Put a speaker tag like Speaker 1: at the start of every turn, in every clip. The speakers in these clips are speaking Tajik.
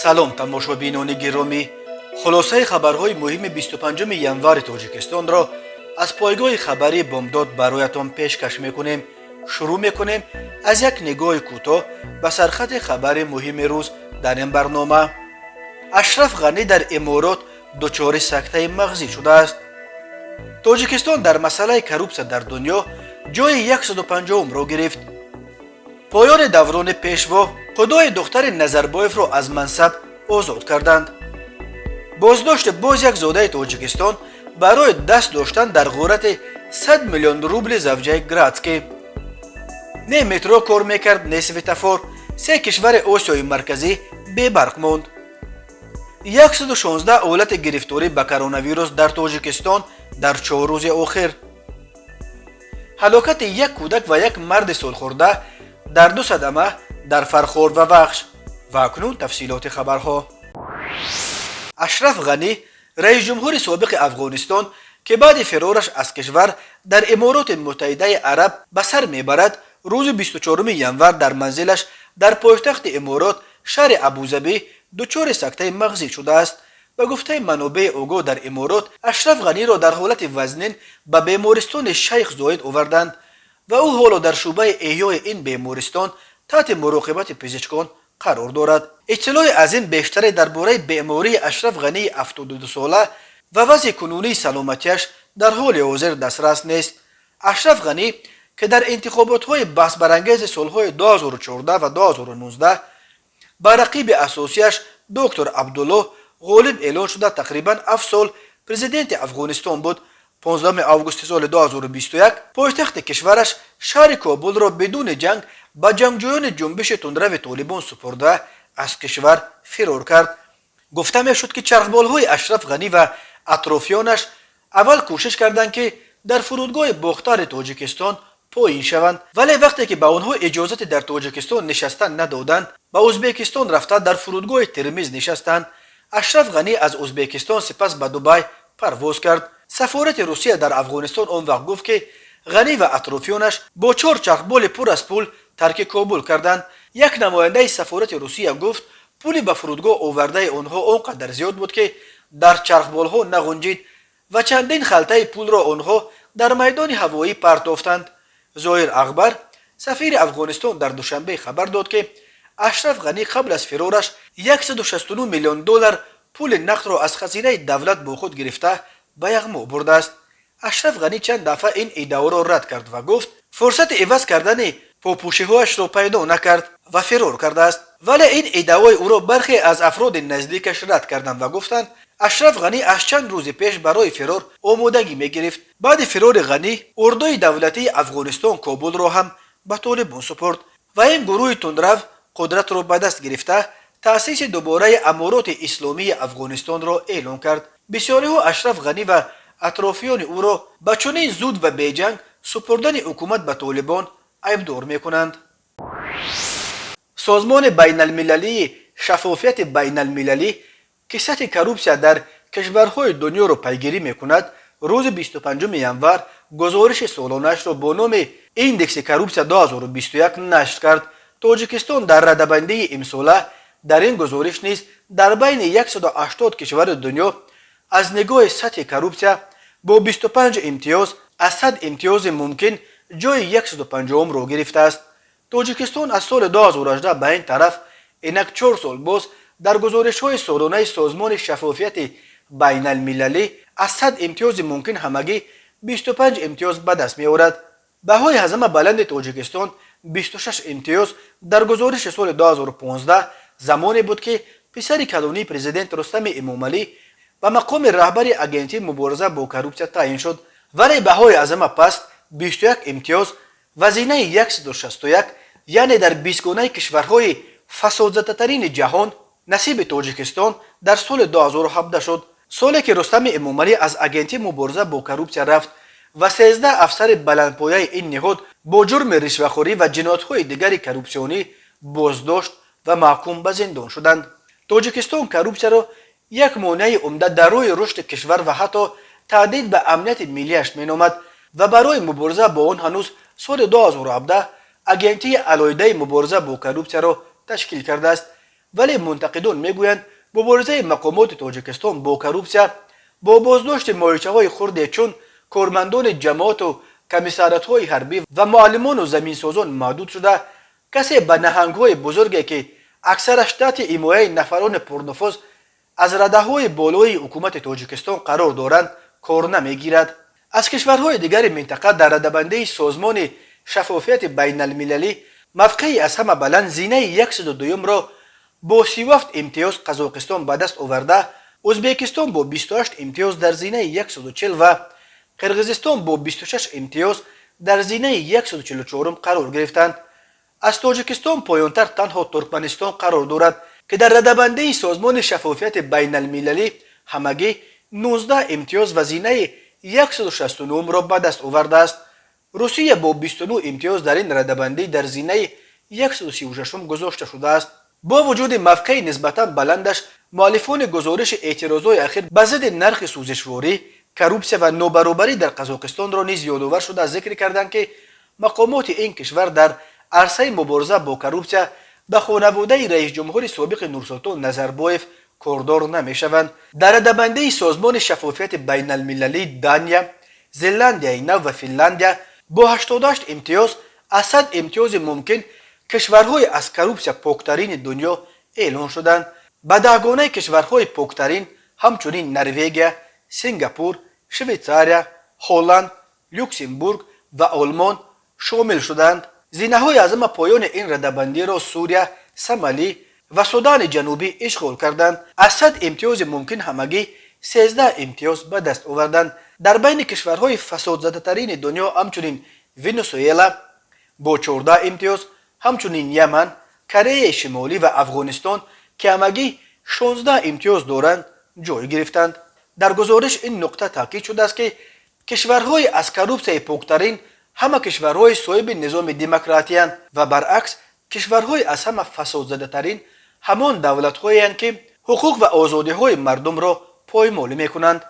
Speaker 1: салом тамошобинони гиромӣ, хулосаи хабарҳои муҳими 25 январи тоҷикистонро аз пойгоҳи хабари бомдод бароятон пешкаш мекунем. шурӯъ мекунем аз як нигоҳи кӯтоҳ ба сархати хабари муҳими рӯз дар ин барнома. ашраф ғанӣ дар иморот дучори сактаи мағзӣ шудааст. тоҷикистон дар масъалаи коррупсия дар дунё ҷойи 150-умро гирифт. поёни даврони пешво қудои духтари Назарбоевро аз мансаб озод карданд. боздошти боз як зодаи тоҷикистон барои даст доштан дар ғурати 100 миллион рубли завҷаи Градский. не метро кор мекард, не светофор. се кишвари осиёи марказӣ бебарқ монд. 116 ҳолати гирифторӣ ба коронавирус дар тоҷикистон дар 4 рӯзи охир. ҳалокати як кӯдак ва як марди солхӯрда дар 2 садама дар Фархор ва Вахш. ва акнун тафсилоти хабарҳо. ашраф ғанӣ, раис ҷумҳури собиқи Афғонистон, ки баъди фирораш аз кишвар дар Имороти Муттаҳидаи Араб ба сар мебарад, рӯзи 24 январ дар манзилаш дар пойтахти Иморот шаҳри Абузабӣ дучори сактаи мағзӣ шудааст. ба гуфтаи манобеи огоҳ дар Иморот, ашраф ғаниро дар ҳолати вазнин ба бемористони Шайх Зоид оварданд ва ӯ ҳоло дар шӯъбаи эҳёи ин бемористон таҳти муроқибати пизичкон қарор дорад. иттилои аз ин бештаре дар бораи бемории ашраф ғании 72-сола ва вазъи кунунии саломатиаш дар ҳоли ҳозир дастрас нест. ашраф ғанӣ, ки дар интихоботҳои баҳсбарангези солҳои 2014 ва 2019 ба рақиби асосияш доктор Абдуллоҳ ғолиб эълон шуда тақрибан 7 сол президенти Афғонистон буд. 15 августи соли 2021 пойтахти кишвараш шаҳри Кобулро бидуни ҷанг ба ҷангҷӯёни ҷунбиши тунрави Толибон супурда аз кишвар фирор кард. гуфта мешуд, ки чархболҳои Ашраф Ғанӣ ва атрофиёнаш аввал кӯшиш карданд, ки дар фурудгоҳи бохтари Тоҷикистон поин шаванд, вале вақте ки ба онҳо иҷозати дар Тоҷикистон нишастан надоданд, ба Узбекистон рафта дар фурудгоҳи Термиз нишастанд. ашраф Ғанӣ аз Узбекистон сипас ба Дубай парвоз кард. сафорати Русия дар Афғонистон он вақт гуфт, ки Ғанӣ ва атрофиёнаш бо 4 чархболи пур аз пул тарки Кобул карданд. як намояндаи сафорати Русия гуфт, пули ба фурудгоҳ овардаи онҳо он қадар зиёд буд, ки дар чархболҳо нағунҷид ва чандин халтаи пулро онҳо дар майдони ҳавоӣ партофтанд. Зоҳир Ақбар, сафири Афғонистон, дар душанбе хабар дод, ки ашраф Ғанӣ қабл аз фирораш 169 миллион доллар пули нақдро аз хазинаи давлат бо худ гирифта ба яғмо бурдааст. ашраф Ғанӣ чанд дафъа ин иддаоро рад кард ва гуфт, фурсати иваз кардани попӯшиҳояшро пайдо накард ва фирор кардааст. вале ин иддаои ӯро бархе аз афроди наздикаш рад карданд ва гуфтанд, ашраф Ғанӣ аз чанд рӯзи пеш барои фирор омодагӣ мегирифт. баъди фирори Ғанӣ, урдуи давлатии Афғонистон Кобулро ҳам ба Толибон супурд ва ин гурӯҳи тундрав қудратро ба даст гирифта таъсиси дубораи Амороти Исломии Афғонистонро эълон кард. бисёриҳо Ашраф Ғанӣ ва атрофиёни ӯро ба чунин зуд ва беҷанг супурдани ҳукумат ба Толибон айбдор мекунанд. созмони байналмилалии шаффофияти байналмилалӣ, ки сатҳи коррупсия дар кишварҳои дунёро пайгирӣ мекунад, рӯзи 25 январ гузориши солонаашро бо номи индекси коррупсия 2021 нашр кард. тоҷикистон дар радабандии имсола дар ин гузориш низ дар байни 180 кишвари дунё аз нигоҳи сатҳи коррупсия бо 25 имтиёз аз 100 имтиёзи мумкин ҷойи 150-умро гирифтааст. тоҷикистон аз соли 2018 ба ин тараф инак 4 сол боз дар гузоришҳои солонаи созмони шаффофияти байналмилалӣ аз 100 имтиёзи мумкин ҳамагӣ 25 имтиёз ба даст меорад. баҳои ҳазама баланди тоҷикистон 26 имтиёз дар гузориши соли 2015 замоне буд, ки писари калонии президент Рустами Эмомалӣ ба мақоми раҳбари агентии мубориза бо коррупсия таъин шуд. вале баҳои ҳазама паст 21 имтиёз вазинаи 161, яъне дар 20 гунаи кишварҳои фасодзадатарини ҷаҳон насиби тоҷикистон дар соли 2017 шуд. соле ки Рустами Эмомалӣ аз агентии мубориза бо коррупсия рафт ва 13 афсари баландпояи ин ниҳод бо ҷурми ришвахӯрӣ ва ҷиноятҳои дигари коррупсионӣ боздошт ва маҳкум ба зиндон шуданд. тоҷикистон коррупсияро як монеаи умда дар рӯи рушди кишвар ва ҳатто таҳдид ба амнияти миллияш меномад ва барои мубориза бо он ҳанӯз соли 2017 агентии алоҳидаи мубориза бо коррупсияро ташкил кардааст. ولی منتقدون میگویند مبارزه مقامات تاجیکستان با کروپسیا با بازداشت مایچه‌های خرد چون کارمندان جماعت و کمیساریات‌های حربی و معلمان و زمینسازان محدود شده، کسی به نهنگ‌های بزرگی که اکثرش تحت حمایه نفران پرنفوذ از رده‌های بالای حکومت تاجیکستان قرار دارند کار نمیگیرد. از کشورهای دیگر منطقه در رده‌بندی سازمان شفافیت بین المللی موقعی از همه بلند زینه 102 را با 37 امتیاز قزاقستان به دست آورده، ازبکستان با 28 امتیاز در زینه 140 و قرقیزستان با 26 امتیاز در زینه 144 قرار گرفتند. از تاجیکستان پایانتر تنها ترکمنستان قرار دارد که در رده‌بندی سازمان شفافیت بین المللی همگی 19 امتیاز و زینه 169 را به دست آورده است. روسیه با 29 امتیاز در این رده‌بندی در زینه 136 گذاشته شده است. با وجود موقع نسبتا بلندش، مؤلفان گزارش اعتراضهای اخیر به ضد نرخ سوزشواری، کروپسیا و نابرابری در قزاقستان را نیز یادآور شده ذکر کردند که مقامات این کشور در عرصه مبارزه با کروپسیا به خانواده رئیس جمهور سابق نورسلطان نظربایف کاردار نمیشوند. در رده‌بندی سازمان شفافیت بین المللی دانیا، زلندیای نو و فنلاندیا با 88 امتیاز از 100 امتیاز ممکن کشورهای از کروپسیا پاکترین دنیا اعلان شدند. به دهگانه کشورهای پاکترین همچنین نروژ، سنگاپور، شویتزاریا، هلند، لوکزامبورگ و آلمان شامل شدند. زینه‌های اعظم پایان این رده‌بندی را سوریه، سومالی و سودان جنوبی اشغال کردند. از 100 امتیاز ممکن همگی 13 امتیاز به دست آوردند. در بین کشورهای فسادزده‌ترین دنیا همچنین ونزوئلا با 14 امتیاز، همچنین یمن، کره شمالی و افغانستان که همگی 16 امتیاز دارند جای گرفتند. در گزارش این نکته تاکید شده است که کشورهای از کروپسیا پاکترین همه کشورهای صاحب نظام دموکراتی اند و برعکس کشورهای از همه فسادزده‌ترین همان دولت‌هایی اند که حقوق و آزادی‌های مردم را پایمال می‌کنند.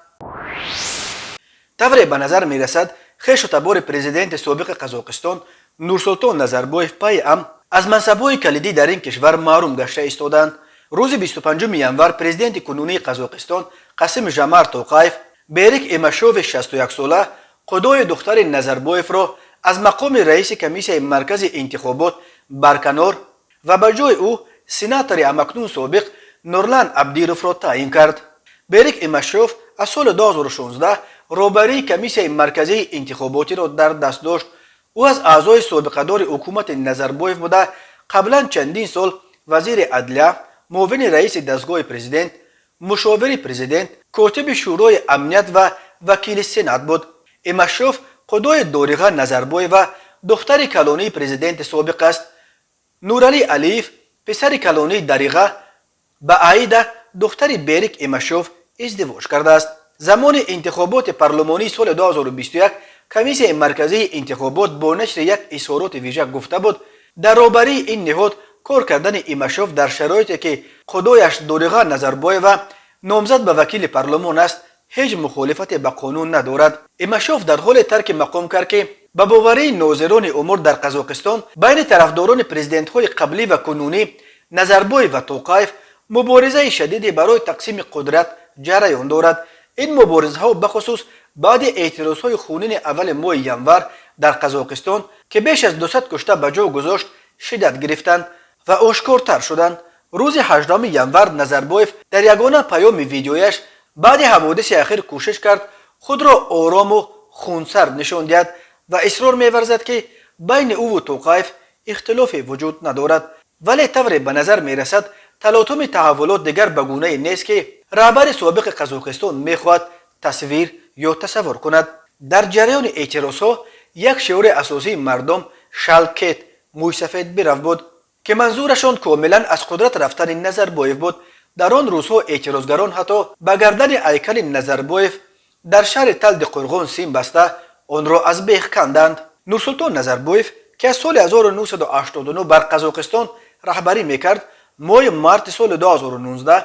Speaker 1: طوری به نظر می‌رسد خویش و تبار پرزیدنت سابق قزاقستان نورسلطان نظربایف پای از منصب‌های کلیدی در این کشور محروم گشته ایستادند. روز 25 ینور پرزیدنت کنونی قزاقستان قاسم ژامارت توقایف بیریک ایماشوف 61 ساله خدای دختر نظربایف را از مقام رئیس کمیسیون مرکزی انتخابات برکنار و به جای او سناتور امکنون سابق نورلان عبدیروف را تعیین کرد. بیریک ایماشوف از سال 2016 رهبری کمیسیون مرکزی انتخاباتی را در دست داشت. او از اعضای سابقه‌دار حکومت نظربایف بوده قبلا چندین سال وزیر عدلیه، معاون رئیس دستگاه پرزیدنت، مشاور پرزیدنت، کاتب شورای امنیت و وکیل سنات بود. ایماشوف خدای داریغه نظربایف و دختر کلانی پرزیدنت سابق است. نورعلی علیف پسر کلانی داریغه با عایده دختر بیریک ایماشوف ازدواج کرده است. زمان انتخابات پارلمانی سال 2021 کمیسیون مرکزی انتخابات با نشر یک اظهارات ویژه گفته بود در رهبری این نهاد کار کردن ایماشوف در شرایطی که خدایش داریغه نظربایف و نامزد به وکیل پارلمان است هیچ مخالفت به قانون ندارد. ایماشوف در حال ترک مقام کرد که به باوری ناظران امور در قزاقستان بین طرفداران پرزیدنت های قبلی و کنونی نظربایف و توقایف مبارزه شدیدی برای تقسیم قدرت جریان دارد. این مبارزه ها بخصوص بعد اعتراض های خونین اول ماه ینور در قزاقستان که بیش از 200 کشته به جا گذاشت شدت گرفتند و آشکارتر شدند. روز 18 ینور نظربایف در یگانه پیام ویدیویش بعد حوادث اخیر کوشش کرد خود را آرام و خونسرد نشان دهد و اصرار می‌ورزد که بین او و توقایف اختلافی وجود ندارد، ولی طوری به نظر می‌رسد تلاطم تحولات دیگر به گونه‌ای نیست که رهبر سابق قزاقستان می‌خواهد تصویر یا تصور کند. در جریان اعتراضها یک شعار اساسی مردم شالکت موی سفید برو بود که منظورشان کاملا از قدرت رفتن نظربایف بود. در آن روزها اعتراضگران حتی به گردن هیکل نظربایف در شهر تلد قرغون سیم بسته آن را از بیخ کندند. نورسلطان نظربایف که از سال 1989 بر قزاقستان رهبری میکرد ماه مارت سال 2019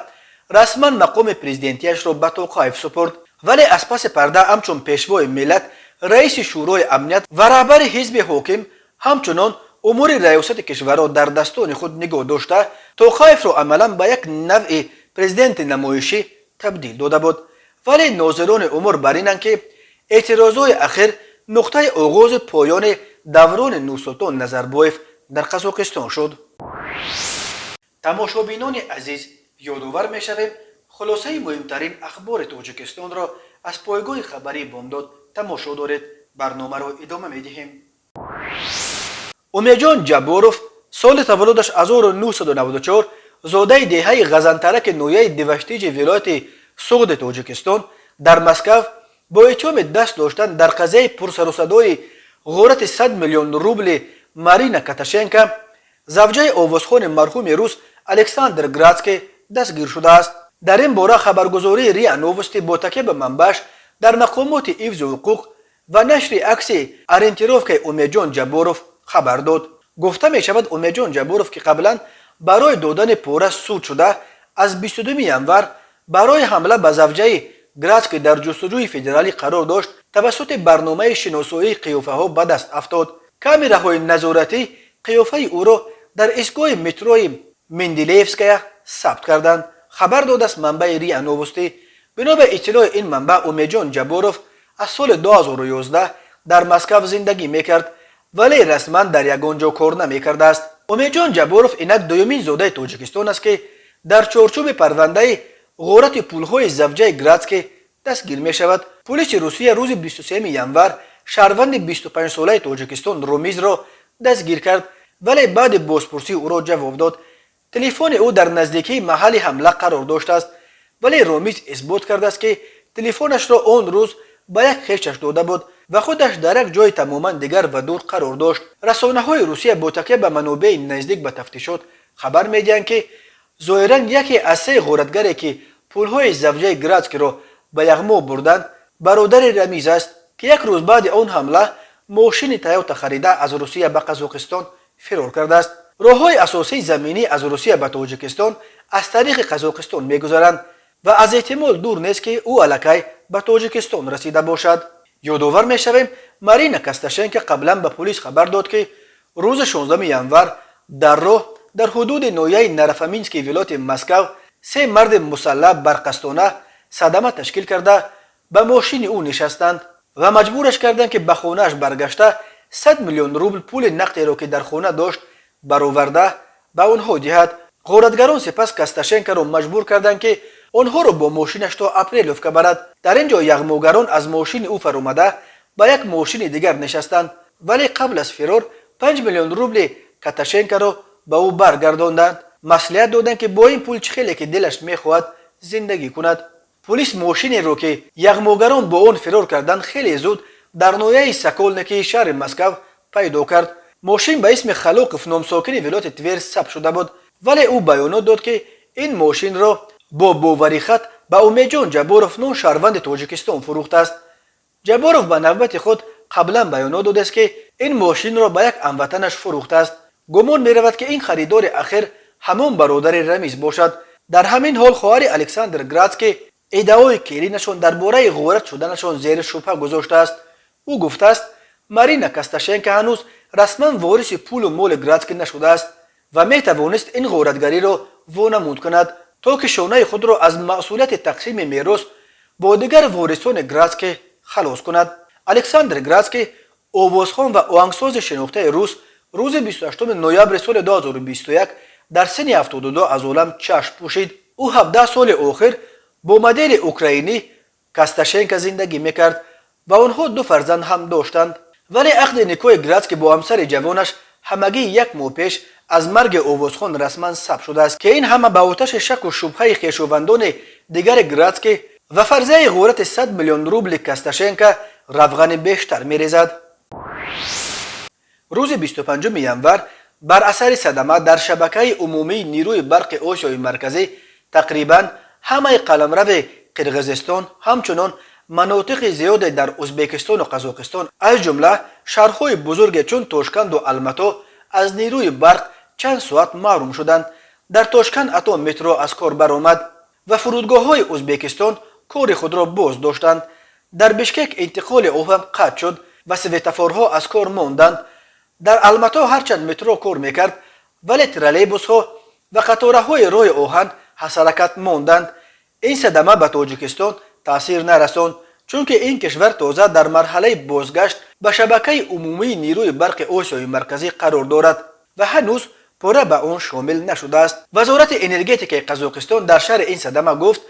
Speaker 1: رسما مقام پرزیدنتیش را به توقایف سپرد، ولی از پس پرده همچون پیشوای ملت رئیس شورای امنیت و رهبر حزب حاکم همچنان امور ریاست کشور را در دستان خود نگاه داشته توقایف را عملا به یک نوع پرزیدنت نمایشی تبدیل داده بود. ولی ناظران امور بر اینند که اعتراضهای اخیر نقطه آغاز پایان دوران نورسلطان نظربایف در قزاقستان شد. تماشابینان عزیز، یادآور می‌شویم خلاصه مهمترین اخبار تاجیکستان را از پایگاه خبری بامداد تماشا دارید. برنامه را ادامه می‌دهیم. امیدجان جباروف سال تولدش 1994 زاده دهه غزنترک نویه دیوشتیج ولایت سغد تاجیکستان در مسکو با اتهام دست داشتن در قضیه پرسر و صدای غارت 100 میلیون روبل مارینا کاتاشنکا زوجه آوازخوان مرحوم روس الکساندر گراتسکی دستگیر شده است. در این باره خبرگزاری ریا نووستی با تکیه به منبعش در مقامات حفظ حقوق و نشر عکس اورینتیروفکای امیدجان جباروف خبر داد. گفته می شود امیدجان جباروف که قبلا برای دادن پاره سود شده از 22 ینور برای حمله به زوجه گراتسکی در جستجوی فدرالی قرار داشت توسط برنامه شناسایی قیافه ها به دست افتاد. کامراهای نظارتی قیافه او را در ایستگاه متروی مندلیفسکیا ثبت کردند. خبر داد است منبع ریا نووستی بنا به اطلاع این منبع امیدجان جباروف از سال 2011 در مسکو زندگی میکرد ولی رسما در یگانجا کار نمیکرده است. امیدجان جباروف اینک دومین زاده تاجیکستان است که در چارچوب پرونده غارت پولهای زوجه گراتسکی دستگیر می شود. پلیس روسیه روز 23 ینور شهروند 25 ساله تاجیکستان رومیز را دستگیر کرد ولی بعد بازپرسی او را جواب داد. تلفن او در نزدیکی محل حمله قرار داشته است ولی رومیز اثبات کرده است که تلفنش را آن روز به یک خویشش داده بود و خودش در یک جای تماما دیگر و دور قرار داشت. رسانه‌های روسیه با تکیه به منابع نزدیک به تفتیشات خبر می‌دهند که ظاهراً یکی از سه غارتگری که پولهای زوجه گراتسکی را به یغما بردند برادر رمیز است که یک روز بعد آن حمله ماشین تویوتا خریده از روسیه به قزاقستان فرار کرده است. راه‌های اساسی زمینی از روسیه به تاجیکستان از طریق قزاقستان می‌گذرند و از احتمال دور نیست که او الکی به تاجیکستان رسیده باشد. یادآور می‌شویم مارینا کاتاشنکا قبلا به پلیس خبر داد که روز 16 ینور در راه در حدود ناحیه نرفامینسکی ولایت مسکو سه مرد مسلح برقصدانه صدمه تشکیل کرده به ماشین او نشستند و مجبورش کردند که به خانه‌اش برگشته 100 میلیون روبل پول نقدی را که در خانه داشت برآورده به آنها دهد. غارتگران سپس کاتاشنکا را مجبور کردند که آنها را با ماشینش تا اپریلوفکا برد. در اینجا یغماگران از ماشین او فرآمده به یک ماشین دیگر نشستند ولی قبل از فرار 5 میلیون روبل کاتاشنکا را به او برگرداندند. مصلحت دادند که با این پول چه که دلش میخواهد زندگی کند. پلیس ماشینی را که یغماگران با آن فرار کردند خیلی زود در ناحیه سکولنکی شهر مسکو پیدا کرد. ماشین به اسم خلاقوف نامساکن ولایت تور ثبت شده بود ولی او بیانات داد که این ماشین را با باوری خط به امیدجان جباروف نام شهروند تاجیکستان فروخته است. جباروف به نوبت خود قبلا بیانات داده است که این ماشین را به یک هموطنش فروخته است. گمان می‌رود که این خریدار اخیر همان برادر رمیز باشد. در همین حال خواهر الکساندر گراتسکی ادعای کلینشان درباره غارت شدنشان زیر شبهه گذاشته است. او گفته است مارینا کاتاشنکا هنوز رسما وارث پول و مال گراتسکی نشده است و میتوانست این غارتگری را وانمود کند تا که شانه خود را از مسئولیت تقسیم میراث با دیگر وارثان گراتسکی خلاص کند. الکساندر گراتسکی آوازخوان و آهنگساز شناخته روس روز 28 نوامبر سال 2021 در سن 72 از عالم چشم پوشید. او 17 سال آخر با مدیر اوکراینی کاتاشنکا زندگی میکرد و آنها 2 فرزند هم داشتند ولی عقد نکاح گراتسکی با همسر جوانش همگی 1 ماه پیش از مرگ آوازخوان رسما ثبت شده است که این همه به آتش شک و شبهه خویشاوندان دیگر گراتسکی و فرضیه غارت 100 میلیون روبل کاتاشنکا روغن بیشتر میریزد. روز 25 ینور بر اثر صدمه در شبکه عمومی نیروی برق آسیای مرکزی تقریبا همه قلمرو قرقیزستان همچنان مناطق زیاد در ازبکستان و قزاقستان از جمله شهرهای بزرگ چون تاشکند و الماتا از نیروی برق چند ساعت محروم شدند. در تاشکند حتی مترو از کار برآمد و فرودگاه‌های ازبکستان کار خود را باز داشتند. در بشکک انتقال آب هم قطع شد و سویتافورها از کار ماندند در الماتا هرچند مترو کار میکرد ولی ترالیبوس ها و قطاره های روی آهن حرکت ماندند. این صدمه به تاجیکستان تاثیر نرساند چون که این کشور تازه در مرحله بازگشت به شبکه عمومی نیروی برق آسیای مرکزی قرار دارد و هنوز پوره به آن شامل نشده است. وزارت انرژتیک قزاقستان در شرح این صدمه گفت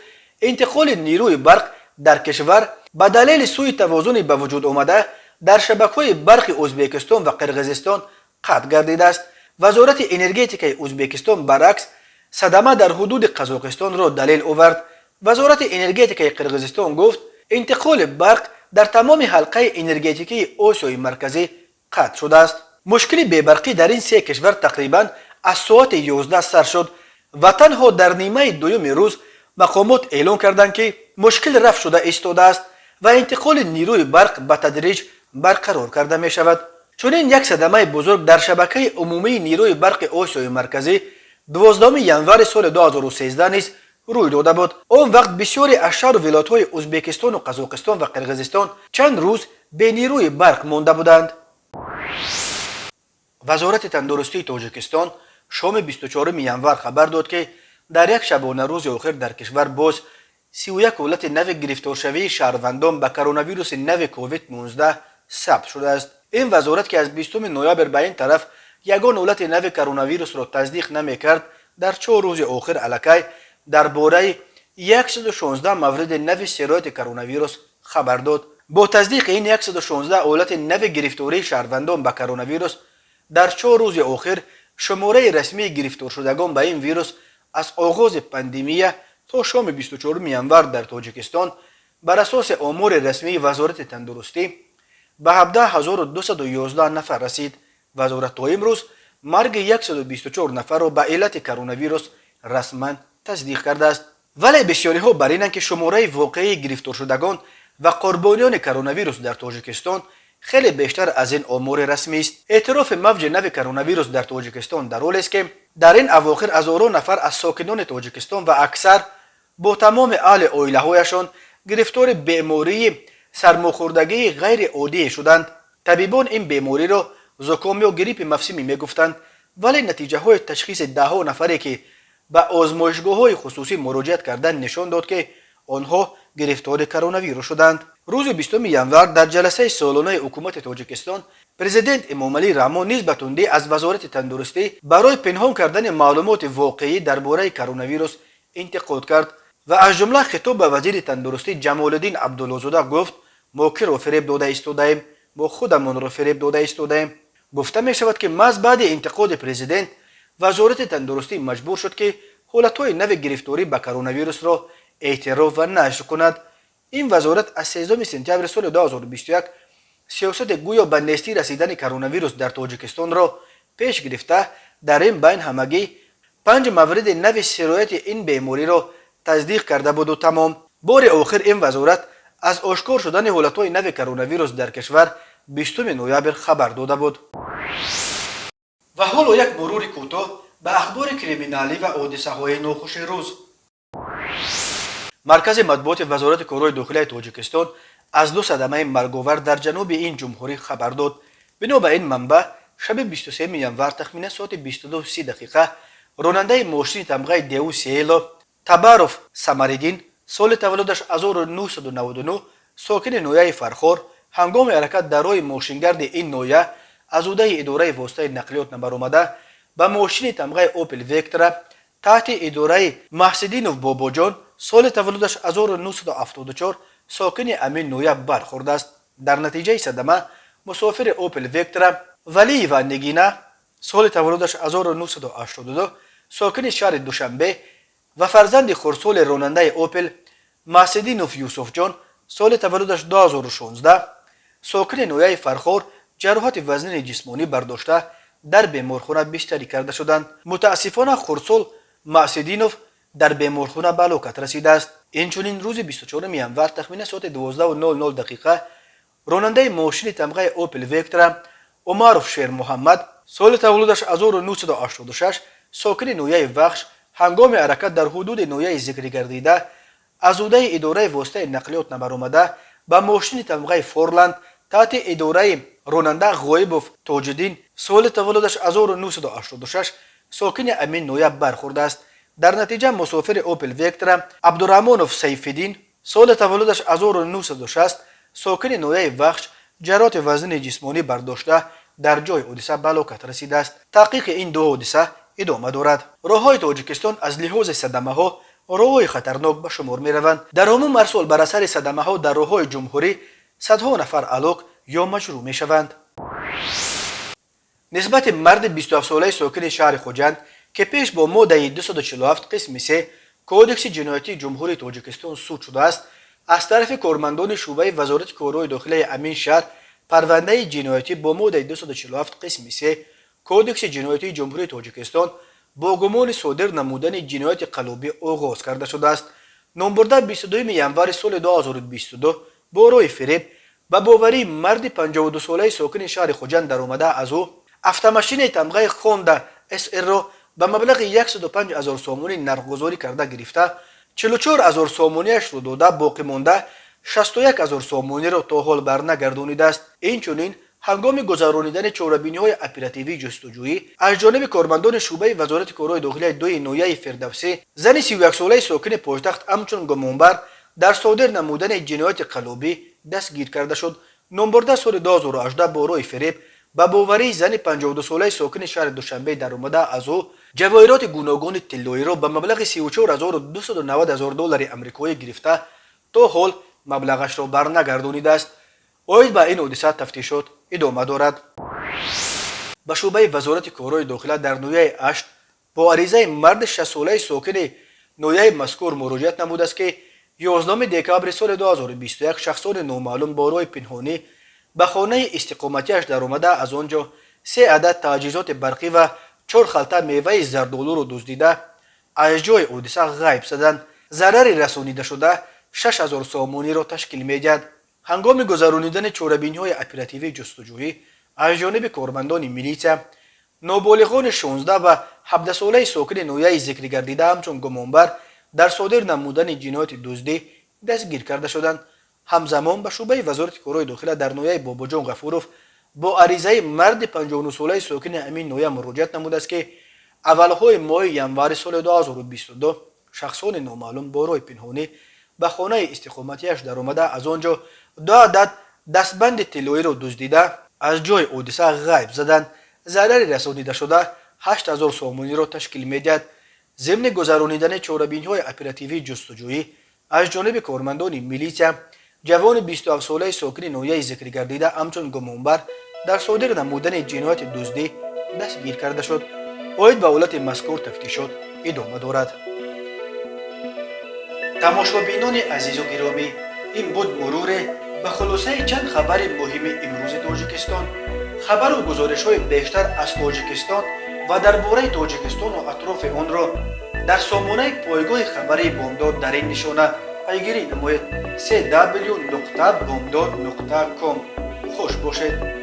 Speaker 1: انتقال نیروی برق در کشور به دلیل سوء توازن به وجود آمده در شبکه‌های برق ازبکستان و قرقیزستان قطع گردیده است. وزارت انرژتیک ازبکستان برعکس صدمه در حدود قزاقستان را دلیل آورد. وزارت انرژتیک قرقیزستان گفت انتقال برق در تمام حلقه انرژتیکی آسیای مرکزی قطع شده است. مشکل بی‌برقی در این سه کشور تقریباً از ساعت 11 سر شد و تنها در نیمه دوم روز مقامات اعلام کردند که مشکل رفع شده ایستاده است و انتقال نیروی برق به تدریج برقرار کرده می شود. چنین یک صدمه بزرگ در شبکه عمومی نیروی برق آسیای مرکزی 12 ینور سال 2013 نیز روی داده بود. آن وقت بسیاری از شهر و ولایت‌های ازبکستان و قزاقستان و قرقیزستان چند روز به نیروی برق مانده بودند. وزارت تندرستی تاجیکستان شام 24 ینور خبر داد که در یک شبانه روز آخر در کشور باز 31 حالت نو گرفتارشوی شهروندان به کرونا ویروس نو کووید 19 ثبت شده است. این وزارت که از 20 نوامبر به این طرف یگان حالت نو کرونا ویروس را تصدیق نمی‌کرد در 4 روز آخر الکی درباره 116 مورد نو سرایت کرونا ویروس خبر داد. با تصدیق این 116 حالت نو گرفتاری شهروندان به کرونا ویروس در 4 روز آخر شماره رسمی گرفتار شدگان به این ویروس از آغاز پاندمی تا شام 24 ینور در تاجیکستان بر اساس آمار رسمی وزارت تندرستی به 17211 نفر رسید. وزارت تا امروز مرگ 124 نفر را به علت کرونا ویروس رسما تصدیق کرده است. ولی بسیاری ها بر اینند که شماره واقعی گرفتار شدگان و قربانیان کرونا ویروس در تاجیکستان خیلی بیشتر از این آمار رسمی است. اعتراف موج نو کرونا ویروس در تاجیکستان در حالی است که در این اواخر هزاران نفر از ساکنان تاجیکستان و اکثر با تمام اهل عائله هایشان گرفتار بیماری سرماخوردگی غیر عادی شدند. طبیبان این بیماری را زکام یا گریپ مفصلی میگفتند ولی نتیجه های تشخیص ده ها نفری که به آزمایشگاه های خصوصی مراجعت کردند نشان داد که آنها گرفتار کرونا ویروس شدند. روز 20 ینور در جلسه سالانه حکومت تاجیکستان پرزیدنت امامعلی رحمان نیز به تندی از وزارت تندرستی برای پنهان کردن معلومات واقعی درباره کرونا ویروس انتقاد کرد و از جمله خطاب به وزیر تندرستی جمال الدین عبدالله‌زاده گفت ما کی را فریب داده ایستاده‌ایم، ما خودمان را فریب داده ایستاده‌ایم. گفته می شود که محض بعد انتقاد پرزیدنت وزارت تندرستی مجبور شد که حالت‌های نو گرفتاری به کرونا ویروس را اعتراف و نشر کند. این وزارت از 13 سپتامبر سال 2021 سیاست گویا به نیستی رسیدن کرونا ویروس در تاجیکستان را پیش گرفته در این بین همگی 5 مورد نو سرایت این بیماری را تصدیق کرده بود و تمام. بار آخر این وزارت از آشکار شدن حالت‌های نو کرونا ویروس در کشور 20 نوامبر خبر داده بود. و حالا یک مرور کوتاه به اخبار کریمینالی و حادثه‌های ناخوش روز. مرکز مطبوعات وزارت کارهای داخلی تاجیکستان از 2 صدمه مرگ‌آور در جنوب این جمهوری خبر داد. بنا به این منبع شب 23 ینور تخمین ساعت 22:30 راننده ماشین تمغه دیو سیلا تباروف سمریدین سال تولدش 1999 ساکن نویه فرخار هنگام حرکت در راه ماشینگرد این نویه از عهده اداره واسطه نقلیات نبر آمده به ماشین تمغه اوپل ویکترا تحت اداره محسدینوف باباجان سال تولدش 1974 ساکن امین نویه برخورده است. در نتیجه صدمه مسافر اوپل ویکترا ولی و نگینه سال تولدش 1982 ساکن شهر دوشنبه و فرزند خردسال راننده اوپل محسدینوف یوسف جان سال تولدش 2016 ساکن نویه فرخار جراحت وزن جسمانی برداشته در بیمارخانه بستری کرده شدند. متاسفانه خردسال محسدینوف در بیمارخانه به هلاکت رسیده است. اینچنین روز 24 ینور تخمین ساعت 12:00 راننده ماشین تمغه اوپل ویکترا عمروف شیر محمد سال تولدش 1986 ساکن نویه وخش هنگام حرکت در حدود نویه ذکر گردیده از عهده اداره واسطه نقلیات نبر آمده به ماشین تمغه فورلند تحت اداره ронанда ғоибов тоҷиддин соли таваллудаш 1986 сокини амин нояб бархӯрда аст. дар натиҷа мусофири опел вектора абдураҳмонов сайфиддин соли таваллудаш 1960 сокини нояи вахш ҷароҳати вазнини ҷисмонӣ бардошта дар ҷои ҳодиса ба ҳалокат расидааст. таҳқиқи ин ду ҳодиса идома дорад. роҳҳои тоҷикистон аз лиҳози садамаҳо роҳҳои хатарнок ба шумор мераванд. дар умум ҳар сол бар асари садамаҳо дар роҳҳои ҷумҳурӣ садҳо нафар ҳалок ё маҷрӯҳ мешаванд. нисбати марди 27-солаи сокини шаҳри хуҷанд ки пеш бо моддаи 247 қисми 3 кодекси ҷиноятии ҷумҳури тоҷикистон суд шудааст, аз тарафи кормандони шӯъбаи вазорати корҳои дохилаи амин шаҳр парвандаи ҷиноятӣ бо моддаи 247 қисми 3 кодекси ҷиноятии ҷумҳури тоҷикистон бо гумони содир намудани ҷинояти қалъобӣ оғоз карда шудааст. номбурда 22 январи соли 2022 бо роҳи фиреб ба боварии марди 52-солаи сокини шаҳри хуҷанд даромада аз ӯ автомашини тамғаи Honda SR-ро ба маблағи 105 000 сомонӣ нархгузорӣ карда гирифта, 44 000 сомониашро дода, боқӣ монда 61 000 сомониро то ҳол барнагардонидааст. инчунин ҳангоми гузаронидани чорабиниҳои оперативии ҷустуҷӯӣ аз ҷониби кормандони шӯъбаи вазорати корҳои дохилаи 2 нояи Фирдавсӣ зани 31-солаи сокини пойтахт ҳамчун гумонбар дар содир намудани ҷинояти қалъобӣ дастгир карда шуд. номбурда соли 2018 бо роҳи фиреб ба боварии зани 52-солаи сокини шаҳри Душанбе даромада аз ӯ ҷавоҳироти гуногуни тиллоиро ба маблағи 34 $290,000 амрикоӣ гирифта, то ҳол маблағашро барнагардонидааст. оид ба ин ҳодиса тафтишот идома дорад. ба шӯъбаи вазорати корҳои дохила дар нояи 8 бо аризаи марди 60-солаи сокини нояи мазкур муроҷиат намудааст ки 11 декабри соли 2021 шахсони номаълум бо роҳи пинҳонӣ ба хонаи истиқоматиаш даромада аз он ҷо 3 адад таҷҳизоти барқӣ ва 4 халта меваи зардолуро дуздида аз ҷои ҳодиса ғайб заданд. зарари расонидашуда 6 000 сомониро ташкил медиҳад. ҳангоми гузаронидани чорабиниҳои оперативии ҷустуҷӯӣ аз ҷониби кормандони милитсия ноболиғони 16 ва 17-солаи сокини нояи зикригардида ҳамчун гумонбар дар содир намудани ҷинояти дуздӣ дастгир карда шуданд. ҳамзамон ба шӯъбаи вазорати корҳои дохила дар нояи Бобоҷон Ғафуров бо аризаи марди 59-солаи сокини амин ноя муроҷиат намудааст ки аввалҳои моҳи январи соли 2022 шахсони номаълум бо роҳи пинҳонӣ ба хонаи истиқоматиаш даромада аз он ҷо 2 адад дастбанди тиллоиро дуздида аз ҷои ҳодиса ғайб заданд. зарари расонидашуда 8 000 сомониро ташкил медиҳад. зимни гузаронидани чорабиниҳои оперативии ҷустуҷӯӣ аз ҷониби кормандони милитсия ҷавони 27-солаи сокини нояи зикригардида ҳамчун гумонбар дар содир намудани ҷинояти дуздӣ дастгир карда шуд. оид ба ҳолати мазкур тафтишот идома дорад. тамошобинони азизу гиромӣ, ин буд муруре ба хулосаи чанд хабари муҳими имрӯзи тоҷикистон. хабару гузоришҳои бештар аз тоҷикистон ва дар бораи тоҷикистону атрофи онро дар сомонаи пойгоҳи хабари бомдод дар ин нишона пайгирӣ намоед: www.bomdod.com. хуш бошед.